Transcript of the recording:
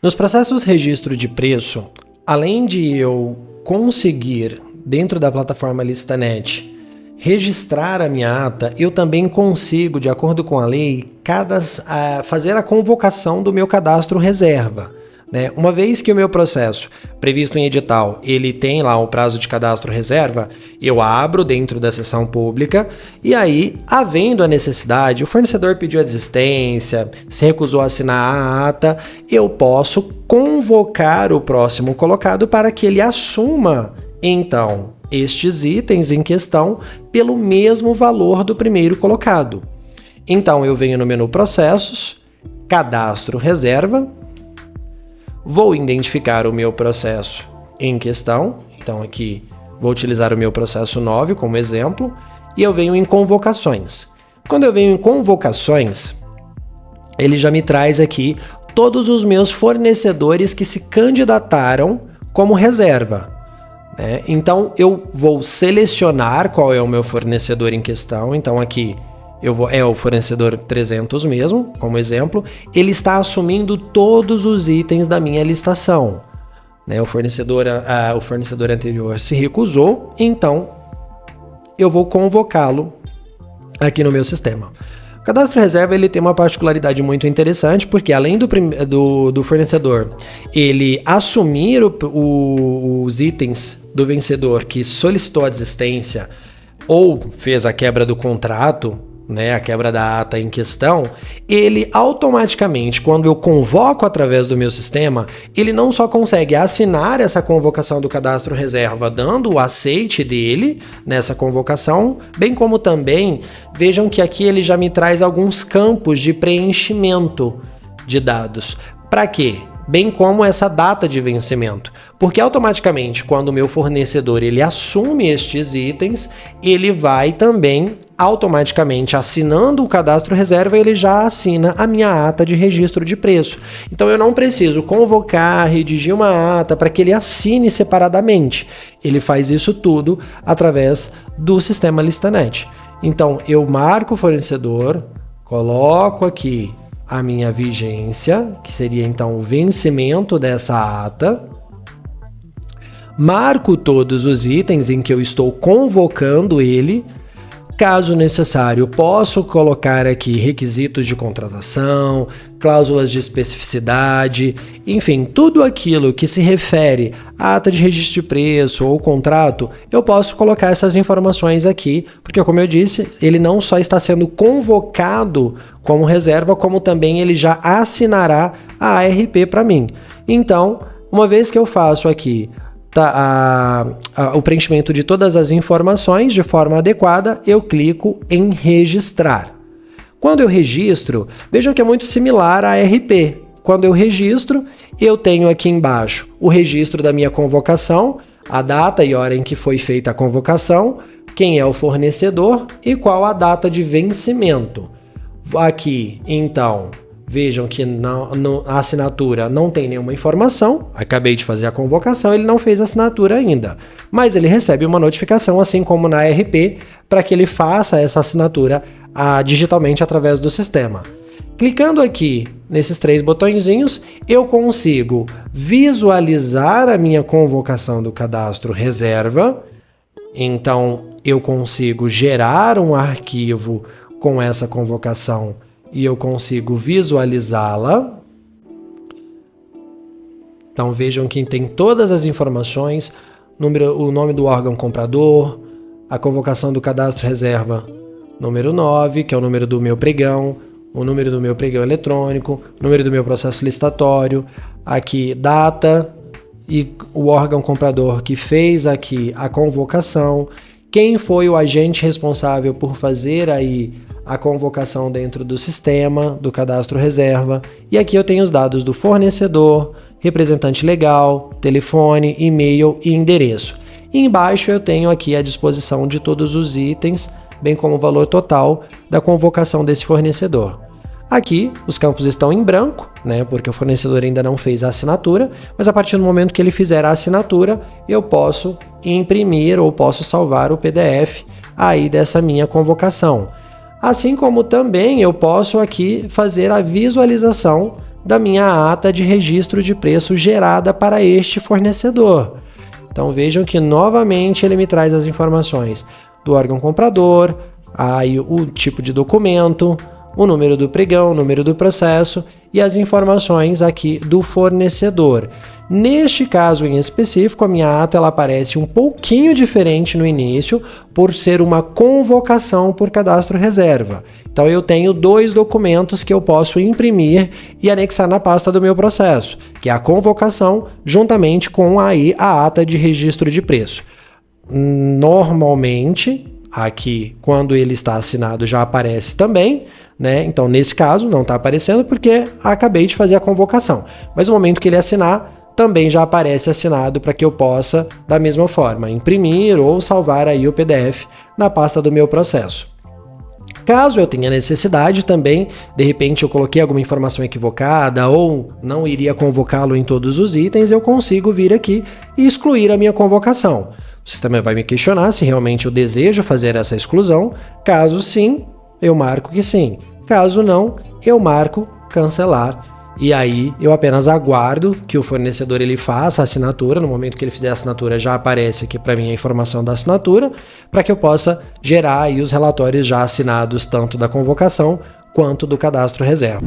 Nos processos registro de preço, além de eu conseguir, dentro da plataforma ListaNet, registrar a minha ata, eu também consigo, de acordo com a lei, fazer a convocação do meu cadastro reserva. Uma vez que o meu processo, previsto em edital, ele tem lá o prazo de cadastro reserva, eu abro dentro da seção pública e aí, havendo a necessidade, o fornecedor pediu a desistência, se recusou a assinar a ata, eu posso convocar o próximo colocado para que ele assuma, então, estes itens em questão pelo mesmo valor do primeiro colocado. Então, eu venho no menu Processos, Cadastro Reserva, vou identificar o meu processo em questão, então aqui vou utilizar o meu processo 9 como exemplo, e eu venho em Convocações. Quando eu venho em Convocações, ele já me traz aqui todos os meus fornecedores que se candidataram como reserva. Então eu vou selecionar qual é o meu fornecedor em questão, então aqui é o fornecedor 300 mesmo, como exemplo, ele está assumindo todos os itens da minha listação. O fornecedor anterior se recusou, então eu vou convocá-lo aqui no meu sistema. O cadastro reserva ele tem uma particularidade muito interessante, porque além do fornecedor ele assumir os itens do vencedor que solicitou a desistência ou fez a quebra do contrato, a quebra da ata em questão, ele automaticamente, quando eu convoco através do meu sistema, ele não só consegue assinar essa convocação do cadastro reserva, dando o aceite dele nessa convocação, bem como também, vejam que aqui ele já me traz alguns campos de preenchimento de dados. Para quê? Bem como essa data de vencimento, porque automaticamente quando o meu fornecedor ele assume estes itens, ele vai também automaticamente assinando o cadastro reserva, ele já assina a minha ata de registro de preço. Então eu não preciso convocar, redigir uma ata para que ele assine separadamente. Ele faz isso tudo através do sistema ListaNet. Então eu marco o fornecedor, coloco aqui a minha vigência, que seria então o vencimento dessa ata, marco todos os itens em que eu estou convocando ele. Caso necessário, posso colocar aqui requisitos de contratação, cláusulas de especificidade, enfim, tudo aquilo que se refere à ata de registro de preço ou contrato, eu posso colocar essas informações aqui, porque como eu disse, ele não só está sendo convocado como reserva, como também ele já assinará a ARP para mim. Então, uma vez que eu faço aqui o preenchimento de todas as informações de forma adequada, eu clico em registrar. Quando eu registro, vejam que é muito similar à ARP. Quando eu registro, eu tenho aqui embaixo o registro da minha convocação, a data e hora em que foi feita a convocação, quem é o fornecedor e qual a data de vencimento. Aqui, então, vejam que na assinatura não tem nenhuma informação, acabei de fazer a convocação, ele não fez a assinatura ainda, mas ele recebe uma notificação, assim como na ARP, para que ele faça essa assinatura digitalmente através do sistema. Clicando aqui nesses 3 botõezinhos, eu consigo visualizar a minha convocação do cadastro reserva, então eu consigo gerar um arquivo com essa convocação e eu consigo visualizá-la. Então vejam que tem todas as informações, o nome do órgão comprador, a convocação do cadastro reserva número 9, que é o número do meu pregão, o número do meu pregão eletrônico, o número do meu processo licitatório, aqui data e o órgão comprador que fez aqui a convocação, quem foi o agente responsável por fazer aí a convocação dentro do sistema, do cadastro reserva, e aqui eu tenho os dados do fornecedor, representante legal, telefone, e-mail e endereço. E embaixo eu tenho aqui a disposição de todos os itens, bem como o valor total da convocação desse fornecedor. Aqui os campos estão em branco, porque o fornecedor ainda não fez a assinatura, mas a partir do momento que ele fizer a assinatura, eu posso imprimir ou posso salvar o PDF aí dessa minha convocação. Assim como também eu posso aqui fazer a visualização da minha ata de registro de preço gerada para este fornecedor. Então vejam que novamente ele me traz as informações do órgão comprador, aí o tipo de documento, o número do pregão, o número do processo e as informações aqui do fornecedor. Neste caso em específico, a minha ata ela aparece um pouquinho diferente no início, por ser uma convocação por cadastro reserva. Então eu tenho 2 documentos que eu posso imprimir e anexar na pasta do meu processo, que é a convocação juntamente com aí a ata de registro de preço. Normalmente, aqui quando ele está assinado já aparece também, né? Então nesse caso não está aparecendo porque acabei de fazer a convocação. Mas no momento que ele assinar, também já aparece assinado para que eu possa, da mesma forma, imprimir ou salvar aí o PDF na pasta do meu processo. Caso eu tenha necessidade também, de repente eu coloquei alguma informação equivocada ou não iria convocá-lo em todos os itens, eu consigo vir aqui e excluir a minha convocação. O sistema vai me questionar se realmente eu desejo fazer essa exclusão. Caso sim, eu marco que sim. Caso não, eu marco cancelar. E aí eu apenas aguardo que o fornecedor ele faça a assinatura. No momento que ele fizer a assinatura já aparece aqui para mim a informação da assinatura, para que eu possa gerar aí os relatórios já assinados tanto da convocação quanto do cadastro reserva.